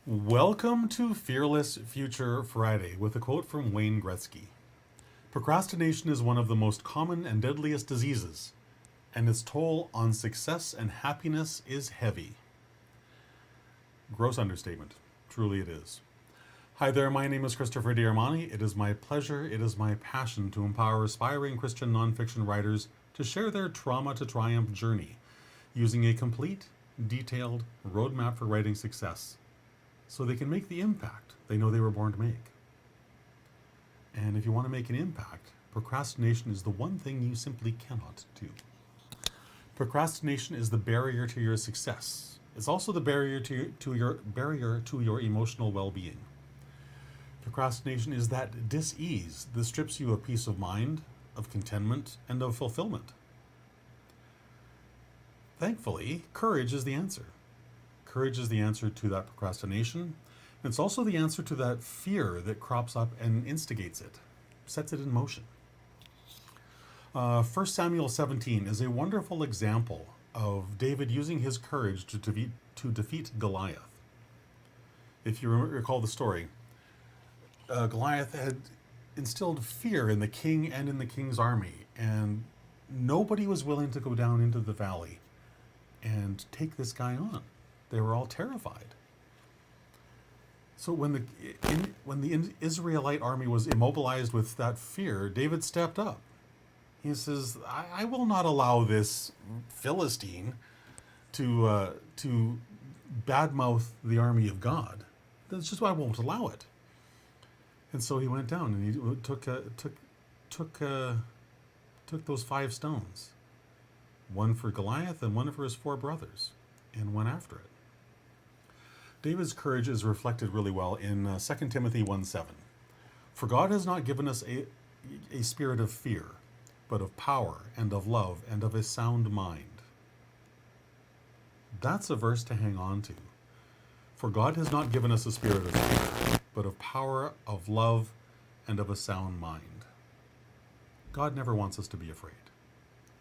Welcome to Fearless Future Friday with a quote from Wayne Gretzky. Procrastination is one of the most common and deadliest diseases, and its toll on success and happiness is heavy. Gross understatement. Truly it is. Hi there, my name is Christopher Diarmani. It is my pleasure, it is my passion to empower aspiring Christian nonfiction writers to share their trauma to triumph journey using a complete, detailed roadmap for writing success, so they can make the impact they know they were born to make. And if you want to make an impact, procrastination is the one thing you simply cannot do. Procrastination is the barrier to your success. It's also the barrier to your emotional well-being. Procrastination is that dis-ease that strips you of peace of mind, of contentment, and of fulfillment. Thankfully, courage is the answer. Courage is the answer to that procrastination. And it's also the answer to that fear that crops up and instigates it, sets it in motion. 1 Samuel 17 is a wonderful example of David using his courage to defeat Goliath. If you recall the story, Goliath had instilled fear in the king and in the king's army, and nobody was willing to go down into the valley and take this guy on. They were all terrified. So when the Israelite army was immobilized with that fear, David stepped up. He says, I will not allow this Philistine to badmouth the army of God. That's just why I won't allow it. And so he went down and he took those 5 stones, one for Goliath and one for his 4 brothers, and went after it. David's courage is reflected really well in 2 Timothy 1:7. For God has not given us a spirit of fear, but of power and of love and of a sound mind. That's a verse to hang on to. For God has not given us a spirit of fear, but of power, of love, and of a sound mind. God never wants us to be afraid.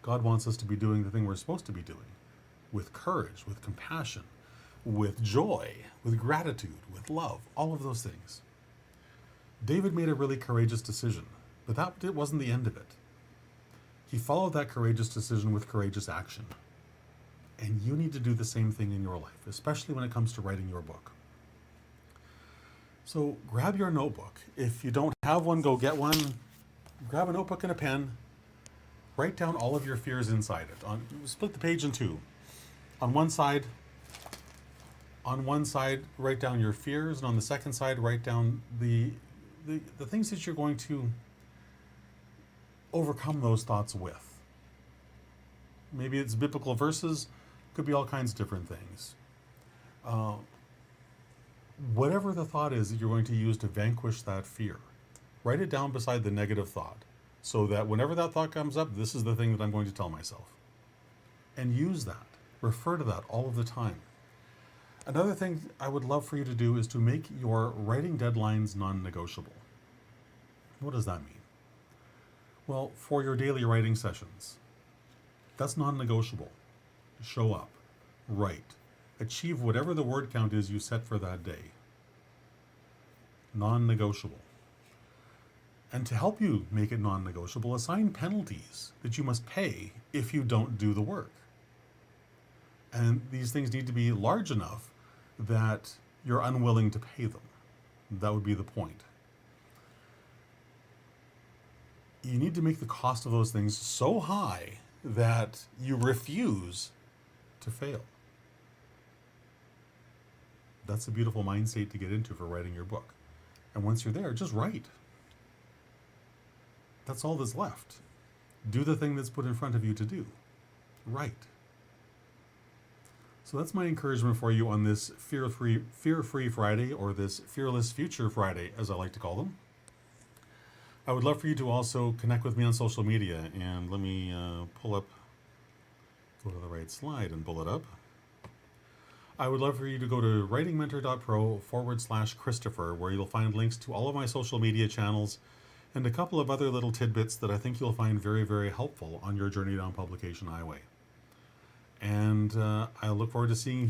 God wants us to be doing the thing we're supposed to be doing, with courage, with compassion, with joy, with gratitude, with love, all of those things. David made a really courageous decision, but that wasn't the end of it. He followed that courageous decision with courageous action. And you need to do the same thing in your life, especially when it comes to writing your book. So grab your notebook. If you don't have one, go get one. Grab a notebook and a pen. Write down all of your fears inside it. Split the page in 2. On one side, write down your fears, and on the second side, write down the things that you're going to overcome those thoughts with. Maybe it's biblical verses, could be all kinds of different things. Whatever the thought is that you're going to use to vanquish that fear, write it down beside the negative thought, so that whenever that thought comes up, this is the thing that I'm going to tell myself. And use that. Refer to that all of the time. Another thing I would love for you to do is to make your writing deadlines non-negotiable. What does that mean? Well, for your daily writing sessions, that's non-negotiable. Show up, write, achieve whatever the word count is you set for that day. Non-negotiable. And to help you make it non-negotiable, assign penalties that you must pay if you don't do the work. And these things need to be large enough that you're unwilling to pay them. That would be the point. You need to make the cost of those things so high that you refuse to fail. That's a beautiful mind state to get into for writing your book. And once you're there, just write. That's all that's left. Do the thing that's put in front of you to do. Write. So that's my encouragement for you on this Fear-Free Friday, or this Fearless Future Friday, as I like to call them. I would love for you to also connect with me on social media, and let me go to the right slide and pull it up. I would love for you to go to writingmentor.pro/Christopher, where you'll find links to all of my social media channels and a couple of other little tidbits that I think you'll find very, very helpful on your journey down publication highway. And I look forward to seeing you